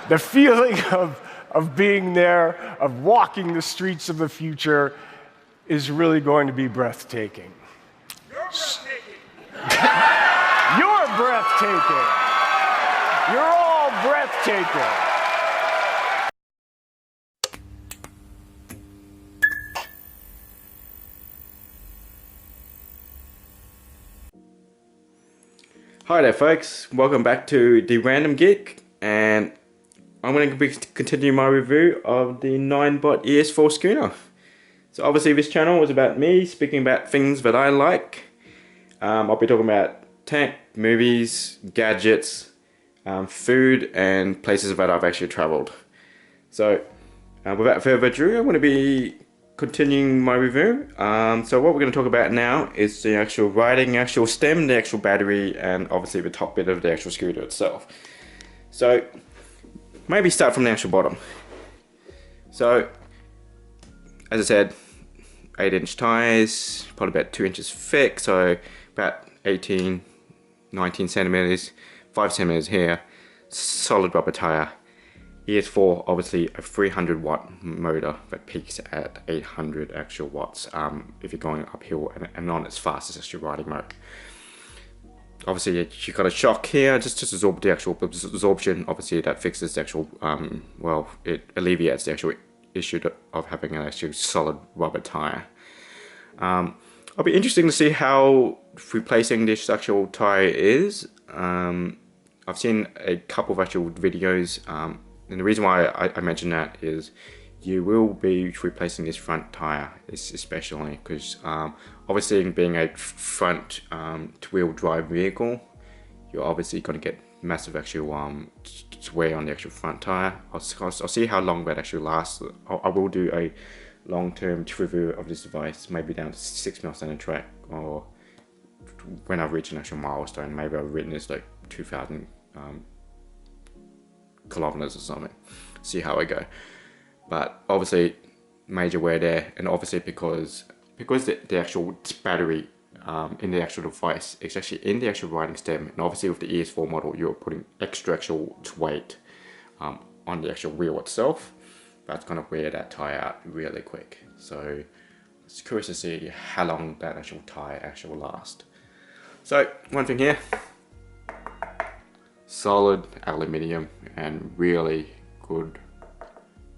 The feeling of being there, of walking the streets of the future, is really going to be breathtaking. You're breathtaking. You're breathtaking. You're all breathtaking. Hi there folks, welcome back to the Random Geek, and I'm going to be continuing my review of the Ninebot ES4 schooner. So obviously this channel is about me speaking about things that I like. I'll be talking about tech, movies, gadgets, food and places that I've actually travelled. So without further ado, I'm going to be continuing my review. So what we're going to talk about now is the actual riding, actual stem, the actual battery, and obviously the top bit of the actual scooter itself. So maybe start from the actual bottom. So as I said, 8-inch tires, probably about 2 inches thick, so about 18, 19 centimeters, 5 centimeters here, solid rubber tire. ES4, obviously a 300 watt motor that peaks at 800 actual watts if you're going uphill and not as fast as actually riding mode. Obviously you got a shock here just to absorb the actual absorption. Obviously that fixes the actual, well, it alleviates the actual issue of having an actual solid rubber tire. It'll be interesting to see how replacing this actual tire is. I've seen a couple of actual videos, and the reason why I mention that is you will be replacing this front tire, especially because obviously being a front wheel drive vehicle, you're obviously going to get massive actual wear on the actual front tire. I'll see how long that actually lasts. I will do a long-term review of this device, maybe down to 6 miles down the track, or when I've reached an actual milestone. Maybe I've ridden this like 2,000 kilometers or something, see how I go. But obviously major wear there, and obviously because the actual battery in the actual device is actually in the actual riding stem, and obviously with the ES4 model you're putting extra actual weight on the actual wheel itself. That's going to wear that tire out really quick, so it's curious to see how long that actual tire actually will last. So one thing here, solid aluminium and really good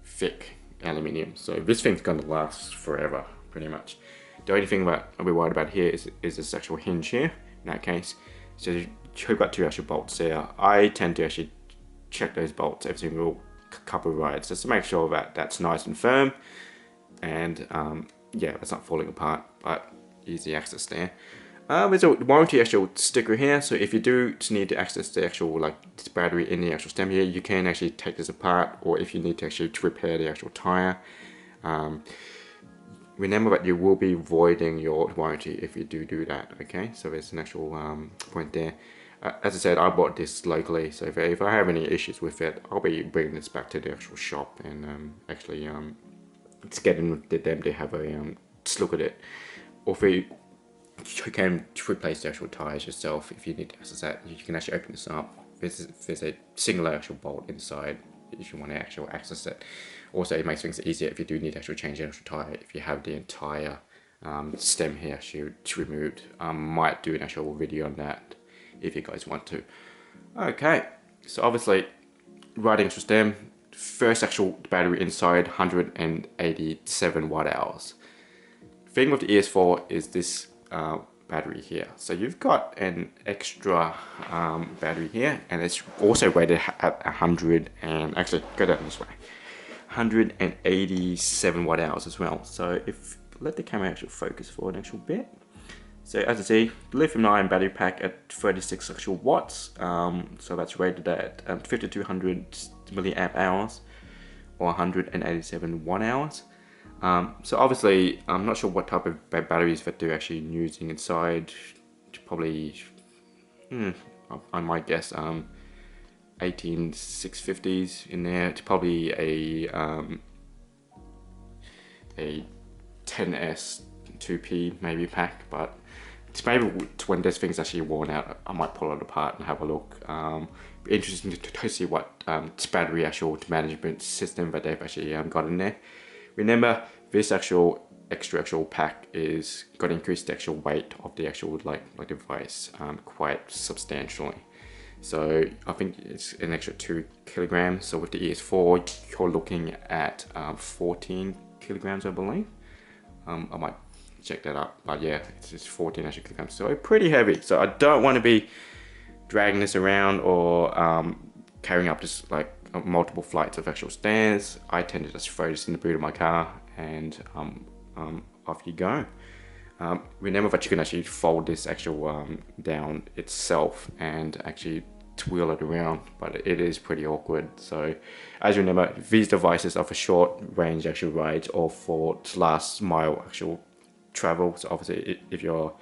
thick aluminium, so this thing's going to last forever pretty much. The only thing that I'll be worried about here is this actual hinge here. In that case, so you've got two actual bolts there. I tend to actually check those bolts every single couple of rides just to make sure that that's nice and firm, and yeah, it's not falling apart, but easy access there. There's a warranty actual sticker here, so if you do need to access the actual this battery in the actual stem here, you can actually take this apart, or if you need to actually repair the actual tire, remember that you will be voiding your warranty if you do that. Okay, so there's an actual point there. As I said, I bought this locally, so if I have any issues with it, I'll be bringing this back to the actual shop and actually just getting them to have a look at it. Or if you can replace the actual tires yourself if you need to access that. You can actually open this up. There's a single actual bolt inside if you want to actually access it. Also, it makes things easier if you do need to actually change the actual tire. If you have the entire stem here actually removed, might do an actual video on that if you guys want to. Okay, so obviously riding actual stem, first actual battery inside 187 watt hours. Thing with the ES4 is this battery here. So you've got an extra battery here, and it's also rated at 100 and actually go down this way, 187 watt hours as well. So if let the camera actually focus for an actual bit. So as you see, lithium-ion battery pack at 36 actual watts. So that's rated at 5200 milliamp hours or 187 watt hours. So obviously, I'm not sure what type of batteries that they're actually using inside. Probably, I might guess, 18650s in there. It's probably a 10S 2P maybe pack, but it's maybe when this thing's actually worn out, I might pull it apart and have a look. interesting to see what battery actual management system that they've actually got in there. Remember, this actual extra pack is going to increase the actual weight of the actual like device quite substantially. So I think it's an extra 2 kilograms. So with the ES4, you're looking at 14 kilograms, I believe. I might check that up, but yeah, it's just 14 actual kilograms. So pretty heavy. So I don't want to be dragging this around or carrying up just like multiple flights of actual stairs. I tend to just throw this in the boot of my car and off you go. Remember that you can actually fold this actual down itself and actually twirl it around, but it is pretty awkward. So as you remember, these devices are for short range actual rides or for last mile actual travel. So obviously if you're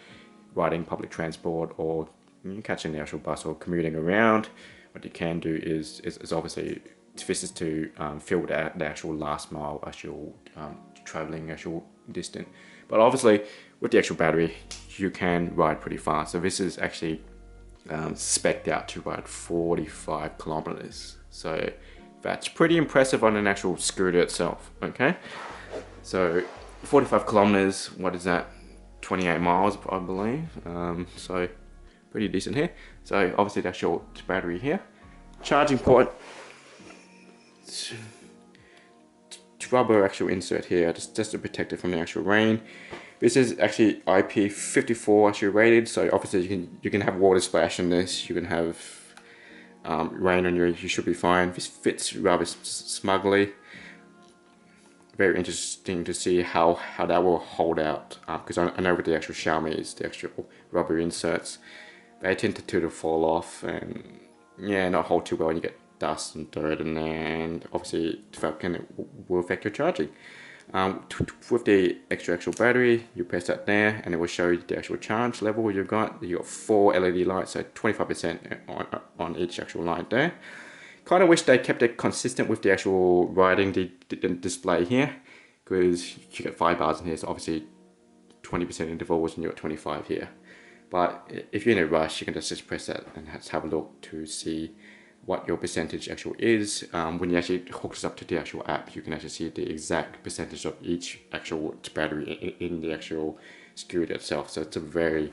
riding public transport or catching the actual bus or commuting around, what you can do is obviously this is to fill the actual last mile actual traveling actual distance. But obviously with the actual battery you can ride pretty fast. So this is actually spec'd out to ride 45 kilometers. So that's pretty impressive on an actual scooter itself. Okay, so 45 kilometers, what is that, 28 miles I believe. So pretty decent here. So obviously the actual battery here, charging port, rubber actual insert here just to protect it from the actual rain. This is actually IP54 actually rated, so obviously you can have water splash in this, you can have rain on you should be fine. This fits rather smugly. Very interesting to see how that will hold out, because I know with the actual Xiaomi's, the actual rubber inserts, they tend to fall off and yeah, not hold too well, and you get dust and dirt in there, and obviously it will affect your charging. With the extra actual battery, you press that there and it will show you the actual charge level you've got. You got 4 LED lights, so 25% on each actual light there. Kind of wish they kept it consistent with the actual writing the display here, because you get 5 bars in here, so obviously 20% intervals and you got 25 here. But if you're in a rush, you can just press that and have a look to see what your percentage actual is. When you actually hook this up to the actual app, you can actually see the exact percentage of each actual battery in the actual scooter itself. So it's a very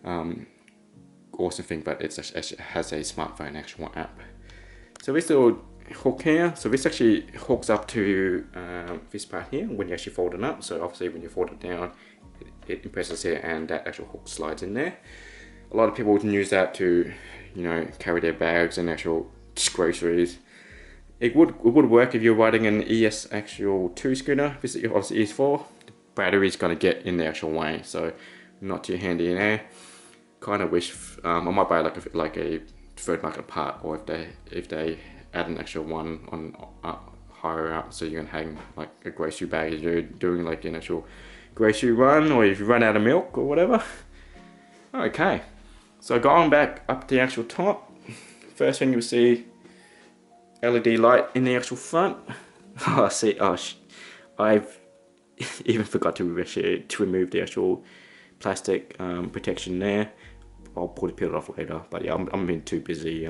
awesome thing, but it has a smartphone actual app. So this little hook here, so this actually hooks up to this part here when you actually fold it up. So obviously when you fold it down, it presses here and that actual hook slides in there. A lot of people can use that to, you know, carry their bags and actual groceries. It would work if you're riding an ES2 scooter. This is obviously ES4. The battery's gonna get in the actual way, so not too handy in there. Kind of wish I might buy like a third market part, or if they add an actual one on higher up, so you can hang like a grocery bag if you're doing like an actual grocery run, or if you run out of milk or whatever. Okay. So going back up the actual top, first thing you'll see, LED light in the actual front. Oh, see, I've even forgot to remove the actual plastic protection there. I'll peel it off later, but yeah, I'm being too busy,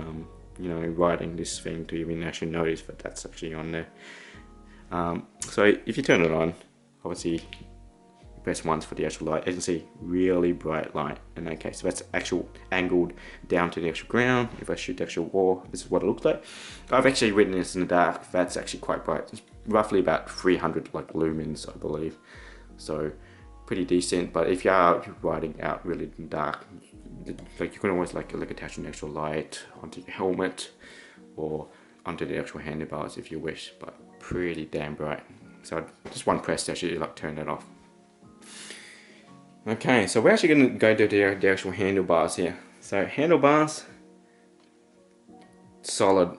you know, riding this thing to even actually notice that that's actually on there. So if you turn it on, obviously, press once for the actual light. As you can see, really bright light. And okay, so that's actual angled down to the actual ground. If I shoot the actual wall, this is what it looks like. I've actually written this in the dark. That's actually quite bright. It's roughly about 300 like lumens, I believe. So pretty decent. But if you are riding out really in the dark, like you can always like attach an actual light onto your helmet or onto the actual handlebars if you wish. But pretty damn bright. So just one press to actually like turn that off. Okay, so we're actually going to go to the actual handlebars here. So handlebars, solid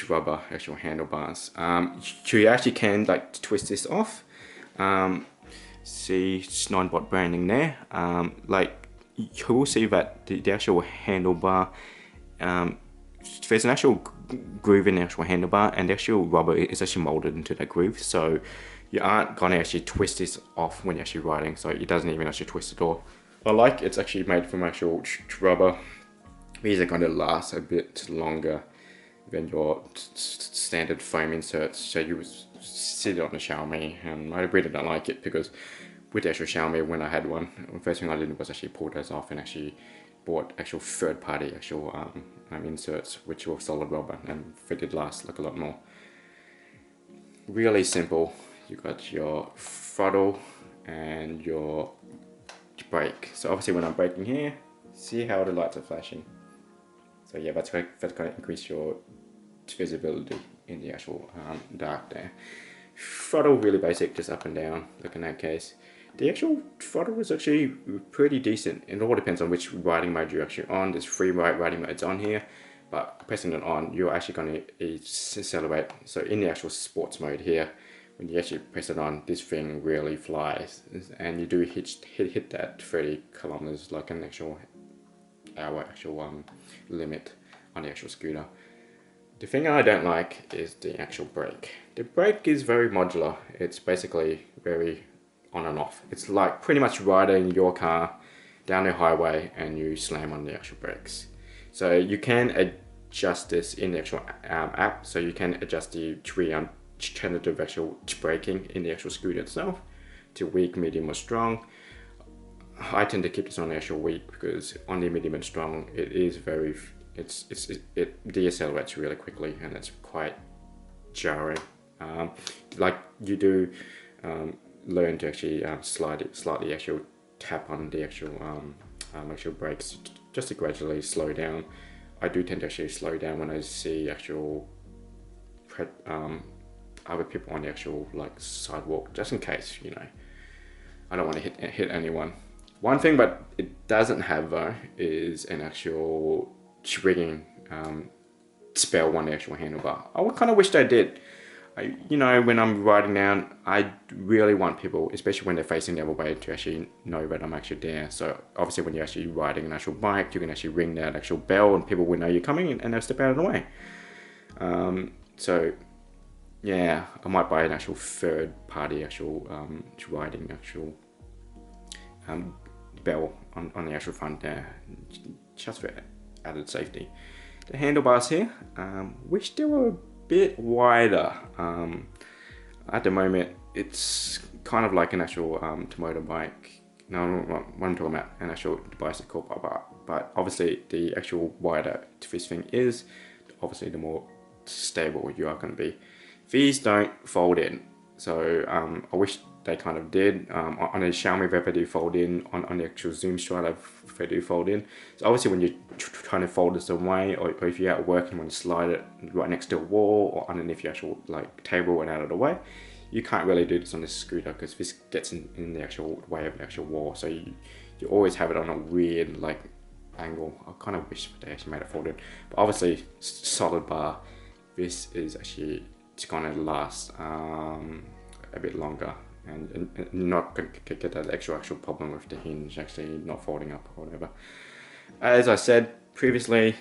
rubber actual handlebars. You actually can like twist this off. See Ninebot branding there. Like you will see that the actual handlebar, there's an actual groove in the actual handlebar, and the actual rubber is actually molded into that groove. So you aren't gonna actually twist this off when you're actually riding, so it doesn't even actually twist at all. I like it's actually made from actual rubber. These are gonna last a bit longer than your standard foam inserts. So you sit it on the Xiaomi, and I really don't like it because with the actual Xiaomi, when I had one, the first thing I did was actually pull those off and actually bought actual third-party actual inserts, which were solid rubber, and they did last like a lot more. Really simple. You got your throttle and your brake. So obviously when I'm braking here, see how the lights are flashing. So yeah, that's going to increase your visibility in the actual dark there. Throttle, really basic, just up and down, like in that case. The actual throttle is actually pretty decent. It all depends on which riding mode you're actually on. There's 3 riding modes on here, but pressing it on, you're actually going to accelerate. So in the actual sports mode here, when you actually press it on, this thing really flies, and you do hit that 30 kilometers, like an actual hour limit on the actual scooter. The thing I don't like is the actual brake. The brake is very modular. It's basically very on and off. It's like pretty much riding your car down the highway and you slam on the actual brakes. So you can adjust this in the actual app. So you can adjust the tentative actual braking in the actual scooter itself to weak, medium, or strong. I tend to keep this on the actual weak because on the medium and strong, it is very, it decelerates really quickly, and it's quite jarring. Like you do learn to actually slightly actual tap on the actual brakes just to gradually slow down. I do tend to actually slow down when I see actual other people on the actual like sidewalk, just in case, you know, I don't want to hit anyone. One thing but it doesn't have though is an actual triggering spell on the actual handlebar. I kind of wish they did. You know, when I'm riding down, I really want people, especially when they're facing the other way, to actually know that I'm actually there. So obviously when you're actually riding an actual bike, you can actually ring that actual bell and people will know you're coming and they'll step out of the way. So yeah, I might buy an actual third party actual riding actual bell on the actual front there, just for added safety. The handlebars here, wish they were a bit wider. At the moment, it's kind of like an actual motorbike. No, what I'm talking about, an actual bicycle, but obviously the actual wider this thing is, obviously the more stable you are going to be. These don't fold in, so I wish they kind of did. On the Xiaomi they do fold in, on the actual Zoom Stride they do fold in. So obviously when you're trying to fold this away, or if you're at work and want to slide it right next to a wall or underneath your actual like table and out of the way, you can't really do this on this scooter because this gets in the actual way of the actual wall. So you always have it on a weird like angle. I kind of wish they actually made it fold in, but obviously solid bar. This is actually, it's gonna last a bit longer, and not gonna get that actual problem with the hinge actually not folding up or whatever. As I said previously,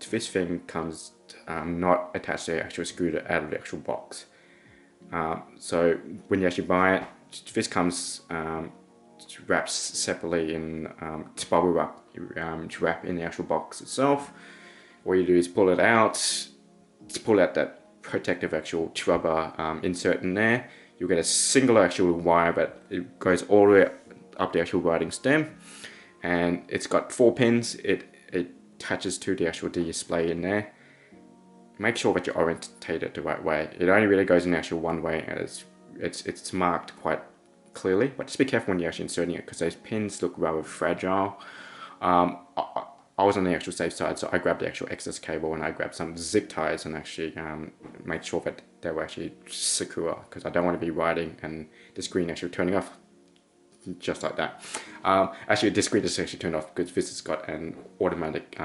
this thing comes not attached to the actual scooter out of the actual box. So when you actually buy it, this comes wrapped separately in bubble wrap in the actual box itself. All you do is pull it out, pull out that protective actual rubber insert in there. You'll get a single actual wire, but it goes all the way up the actual riding stem, and it's got 4 pins. It attaches to the actual display in there. Make sure that you orientate it the right way. It only really goes in the actual one way, and it's marked quite clearly. But just be careful when you're actually inserting it, because those pins look rather fragile. I was on the actual safe side, so I grabbed the actual excess cable and I grabbed some zip ties and actually made sure that they were actually secure, because I don't want to be riding and the screen actually turning off just like that. Actually, this screen is actually turned off because this has got an automatic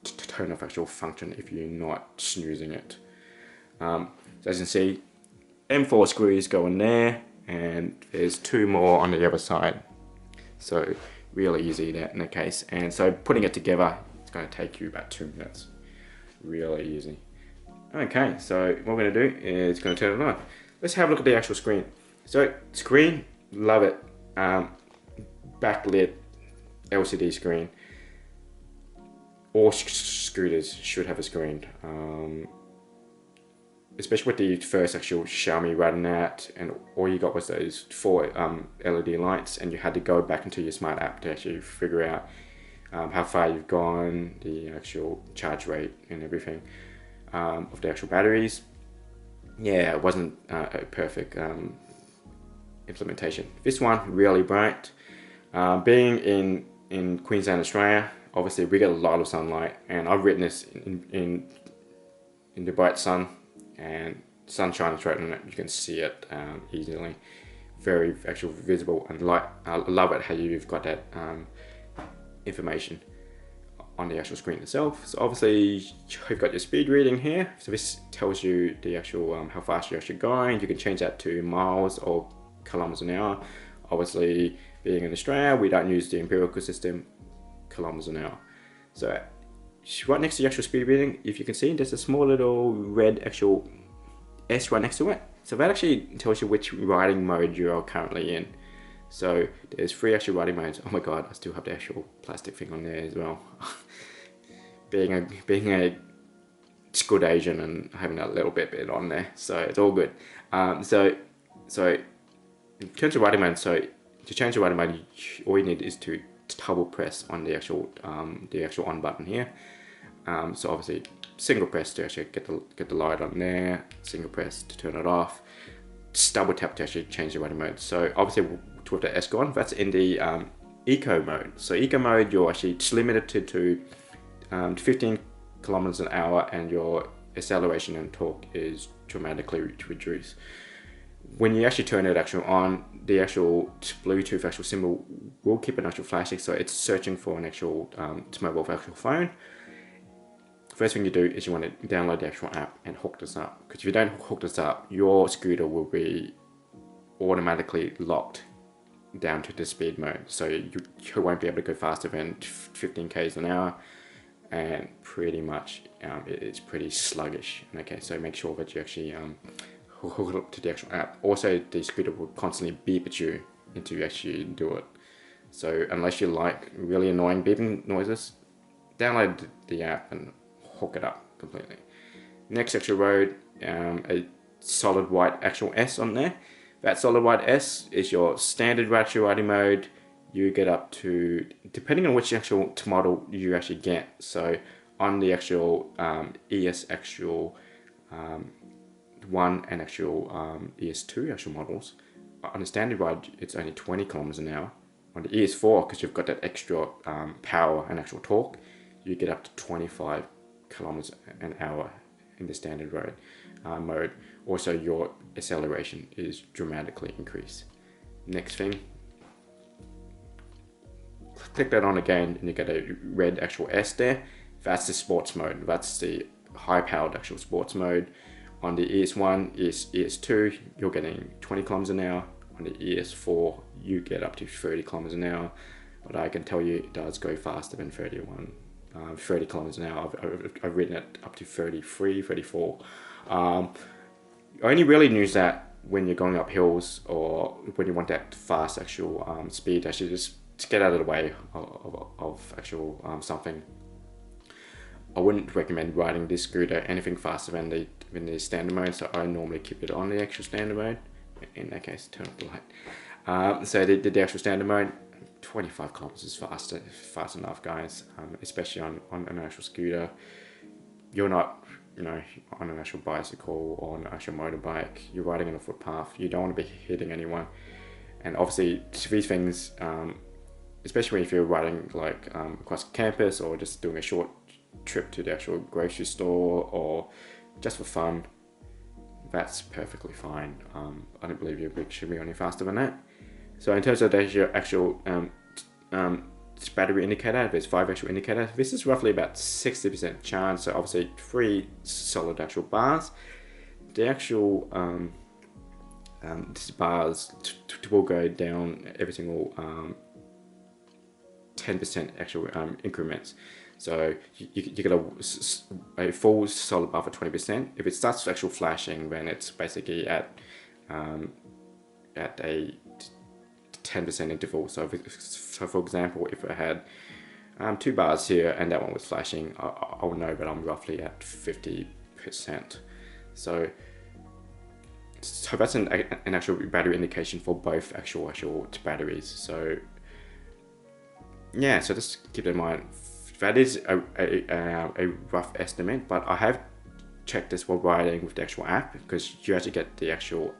turn off actual function if you're not snoozing it. So as you can see, M4 screws go in there, and there's 2 more on the other side. So really easy in that case, and so putting it together, it's going to take you about 2 minutes. Really easy. Okay, so what we're going to do is going to turn it on. Let's have a look at the actual screen. So screen, love it. Backlit LCD screen. all scooters should have a screen. Especially with the first actual Xiaomi running out, and all you got was those 4 LED lights, and you had to go back into your smart app to actually figure out how far you've gone, the actual charge rate and everything of the actual batteries. Yeah, it wasn't a perfect implementation. This one, really bright. Being in Queensland, Australia, obviously we get a lot of sunlight, and I've written this in the bright sun, and sun shines right on it. You can see it easily, very actual visible, and I love it how you've got that information on the actual screen itself. So obviously you've got your speed reading here. So this tells you the actual how fast you're actually going. You can change that to miles or kilometers an hour. Obviously, being in Australia, we don't use the empirical system, kilometers an hour. So right next to the actual speed reading, if you can see, there's a small little red actual S right next to it. So that actually tells you which riding mode you are currently in. So there's 3 actual riding modes. Oh my god, I still have the actual plastic thing on there as well. being a good Asian and having that little bit on there, so it's all good. So in terms of riding mode, so to change the riding mode, all you need is to double press on the actual on button here. So obviously single press to actually get the light on there, single press to turn it off, just double tap to actually change the riding mode. So obviously with the S gone, that's in the eco mode. So eco mode, you're actually just limited to 15 kilometers an hour, and your acceleration and torque is dramatically reduced. When you actually turn it actually on, the actual Bluetooth actual symbol will keep an actual flashing, so it's searching for an actual mobile actual phone. First thing you do is you want to download the actual app and hook this up, because if you don't hook this up, your scooter will be automatically locked down to the speed mode, so you won't be able to go faster than 15 k's an hour, and pretty much it's pretty sluggish. Okay, so make sure that you actually hook it up to the actual app. Also, the scooter will constantly beep at you until you actually do it. So unless you like really annoying beeping noises, download the app and hook it up completely. Next actual road, a solid white actual S on there. That solid white S is your standard actual riding mode. You get up to, depending on which actual model you actually get. So on the actual ES actual 1 and actual ES2 actual models, on the standard ride it's only 20 kilometers an hour. On the ES4, because you've got that extra power and actual torque, you get up to 25 kilometers an hour in the standard road mode. Also, your acceleration is dramatically increased. Next thing, click that on again, and you get a red actual S there. That's the sports mode. That's the high-powered actual sports mode. On the ES1, ES2, you're getting 20 kilometers an hour. On the ES4, you get up to 30 kilometers an hour. But I can tell you, it does go faster than 30 kilometers an hour. I've ridden it up to 33, 34. I only really use that when you're going up hills, or when you want that fast actual speed, actually just to get out of the way of actual something. I wouldn't recommend riding this scooter anything faster than the standard mode, so I normally keep it on the actual standard mode. In that case, turn off the light. So the actual standard mode, 25 kilometers is fast enough, guys. Especially on an actual scooter. You're not, on an actual bicycle or on an actual motorbike. You're riding on a footpath. You don't want to be hitting anyone. And obviously, these things, especially if you're riding across campus, or just doing a short trip to the actual grocery store, or just for fun, that's perfectly fine. I don't believe your bike should be any faster than that. So in terms of the actual battery indicator, there's 5 actual indicators. This is roughly about 60% charge, so obviously 3 solid actual bars. The actual these bars will go down every single 10% actual increments. So you get a full solid bar for 20%. If it starts actual flashing, then it's basically at a 10% interval. So for example, if I had 2 bars here, and that one was flashing. I will know, but I'm roughly at 50%. So that's an actual battery indication for both actual batteries. So yeah, so just keep in mind that is a rough estimate, but I have checked this while riding with the actual app, because you actually get the actual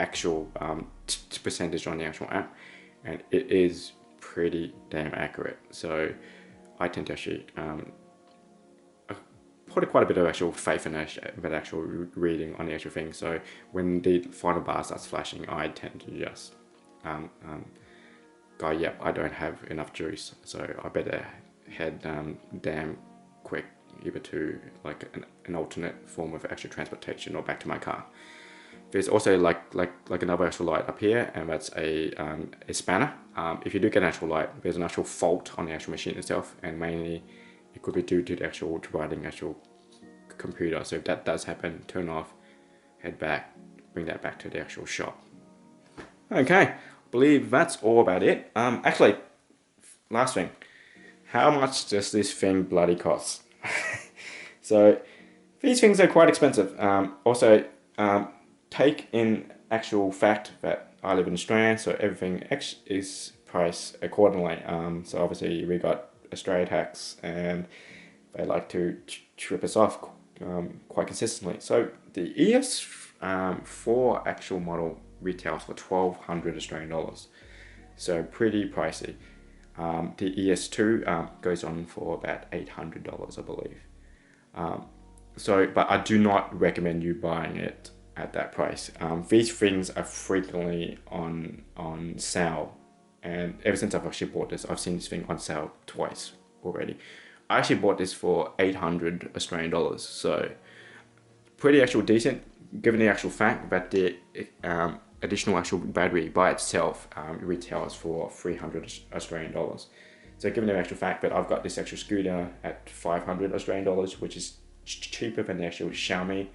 percentage on the actual app, and it is pretty damn accurate. So I tend to actually put quite a bit of actual faith in that actual reading on the actual thing. So when the final bar starts flashing, I tend to just go, yep, I don't have enough juice, so I better head damn quick either to like an alternate form of actual transportation or back to my car. There's also like another actual light up here, and that's a spanner. If you do get an actual light, there's an actual fault on the actual machine itself, and mainly it could be due to the actual writing actual computer. So if that does happen, turn off, head back, bring that back to the actual shop. Okay, I believe that's all about it. Actually, last thing, how much does this thing bloody cost? So these things are quite expensive. Also, take in actual fact that I live in Australia, so everything is priced accordingly. So obviously we got Australia tax, and they like to trip us off quite consistently. So the ES4 actual model retails for 1,200 Australian dollars, so pretty pricey. The ES2 goes on for about $800, I believe. But I do not recommend you buying it at that price. These things are frequently on sale, and ever since I've actually bought this, I've seen this thing on sale twice already. I actually bought this for 800 Australian dollars, so pretty actual decent, given the actual fact that the additional actual battery by itself retails for 300 Australian dollars. So given the actual fact that I've got this actual scooter at 500 Australian dollars, which is cheaper than the actual Xiaomi,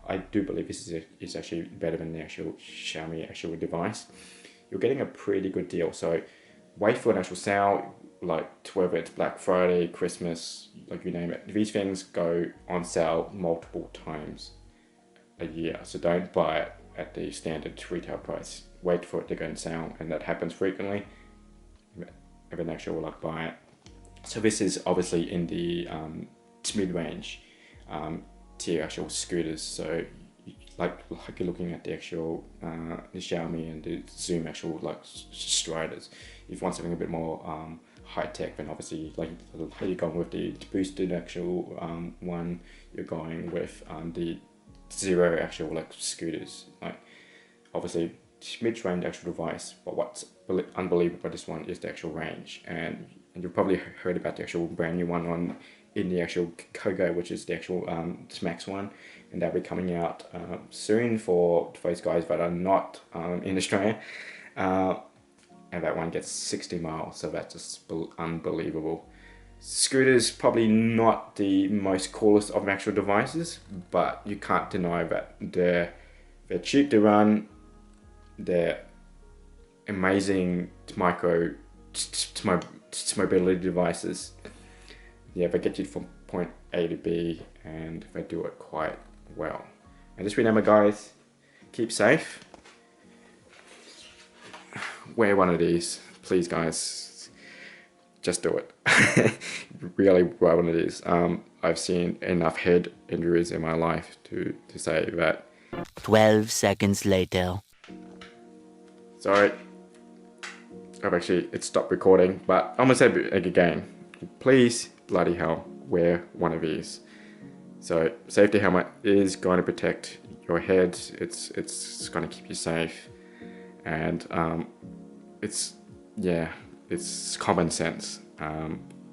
I do believe this is actually better than the actual Xiaomi actual device. You're getting a pretty good deal. So wait for an actual sale, like whether it's Black Friday, Christmas, like you name it. These things go on sale multiple times a year. So don't buy it at the standard retail price. Wait for it to go on sale, and that happens frequently. And then actually will buy it. So this is obviously in the mid-range tier actual scooters. So like you're looking at the actual the Xiaomi and the Zoom actual striders. If you want something a bit more high tech, then obviously you're going with the boosted actual one. You're going with the zero actual scooters. Obviously mid-range actual device, but what's unbelievable about this one is the actual range, and you've probably heard about the actual brand new one in the actual Kogo, which is the actual Max one, and that'll be coming out soon for those guys that are not in Australia, and that one gets 60 miles, so that's just unbelievable. Scooters probably not the most coolest of actual devices, but you can't deny that they're cheap to run, they're amazing mobility devices. Yeah, they get you from point A to B, and they do it quite well. And just remember, guys, keep safe. Wear one of these, please, guys. Just do it. Really wear one of these. I've seen enough head injuries in my life to say that. 12 seconds later. Sorry, it stopped recording, but I'm gonna say it again. Please, bloody hell, wear one of these. So safety helmet is going to protect your head. It's going to keep you safe, and it's common sense.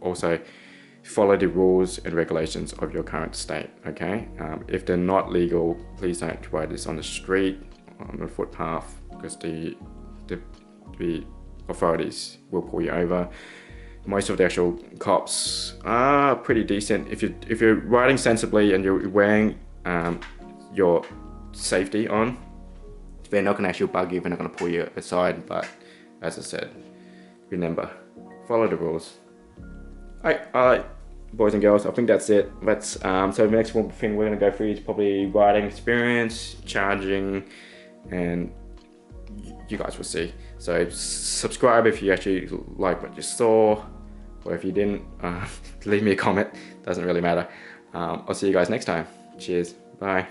Also, follow the rules and regulations of your current state. Okay, if they're not legal, please don't ride this on the street, on the footpath, because the authorities will pull you over. Most of the actual cops are pretty decent. If you're riding sensibly and you're wearing your safety on, they're not going to actually bug you. They're not going to pull you aside. But as I said, remember, follow the rules. Alright, boys and girls, I think that's it. So the next one thing we're going to go through is probably riding experience, charging, and you guys will see. So subscribe if you actually like what you saw, or if you didn't, leave me a comment. Doesn't really matter. I'll see you guys next time. Cheers. Bye.